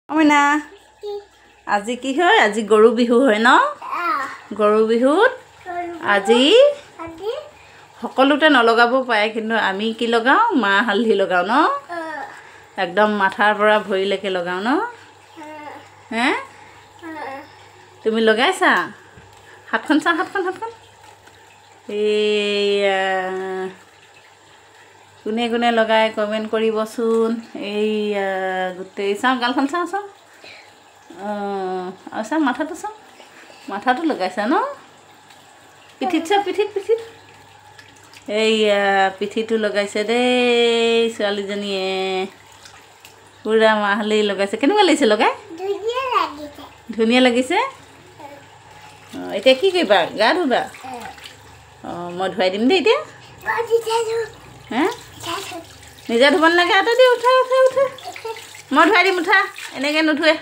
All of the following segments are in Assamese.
অমিনা আজি কি হয় আজি গৰু বিহু হয় ন গৰু বিহুত আজি সকলোতে নলগাব পাৰে কিন্তু আমি কি লগাও মাহ হালধি লগাও ন একদম মাথাৰ পৰা ভৰিলৈকে লগাও ন হে তুমি লগাইছা হাতখন চা হাতখন এইয়া কোনে কোনে লগাই কমেণ্ট কৰিবচোন এইয়া গোটেই চাওঁ গালখন চাওঁ আৰু চাওঁ মাথাটো লগাইছা ন পিঠিত চা পিঠিত এইয়া পিঠিটো লগাইছে দেই ছোৱালীজনীয়ে পুৰা মাহ হালধি লগাইছে কেনেকুৱা লাগিছে লগাই ধুনীয়া লাগিছে এতিয়া কি কৰিবা গা ধুবা মই ধুৱাই দিম দেই এতিয়া হে নিজে ধুব নালাগে আঁতৰ দি উঠা মই ধুৱাই দিম উঠা এনেকৈ নুধুৱে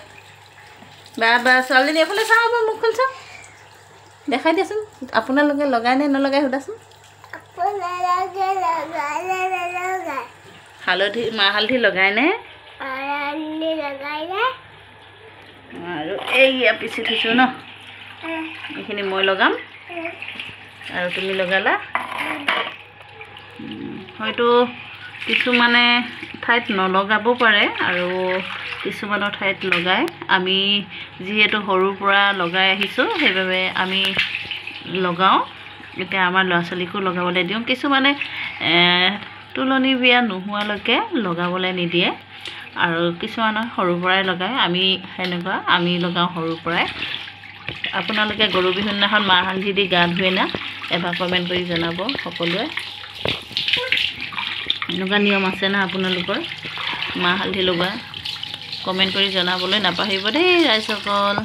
বা ছোৱালীজনী এফালে চাওঁ আকৌ মুখখন চাওঁ দেখাই দিয়াচোন আপোনালোকে লগাই নে নলগাই সোধাচোন মাহ হালধি লগাই নে আৰু এইয়া পিচি থৈছোঁ ন এইখিনি মই লগাম আৰু তুমি লগালা হয়তো কিছুমানে ঠাইত নলগাব পাৰে আৰু কিছুমানৰ ঠাইত লগাই আমি যিহেতু সৰুৰ পৰা লগাই আহিছোঁ সেইবাবে আমি লগাওঁ এতিয়া আমাৰ ল'ৰা ছোৱালীকো লগাবলৈ দিওঁ কিছুমানে তুলনি বিয়া নোহোৱালৈকে লগাবলৈ নিদিয়ে আৰু কিছুমানে সৰুৰ পৰাই লগায় আমি সেনেকুৱা আমি লগাওঁ সৰুৰ পৰাই আপোনালোকে গৰু বিহুৰ দিনাখন মাহ হালধি দি গা ধুৱে না এবাৰ কমেণ্ট কৰি জনাব সকলোৱে এনেকুৱা নিয়ম আছে না আপোনালোকৰ মাহ হালধি লগোৱা কমেণ্ট কৰি জনাবলৈ নাপাহৰিব দেই ৰাইজসকল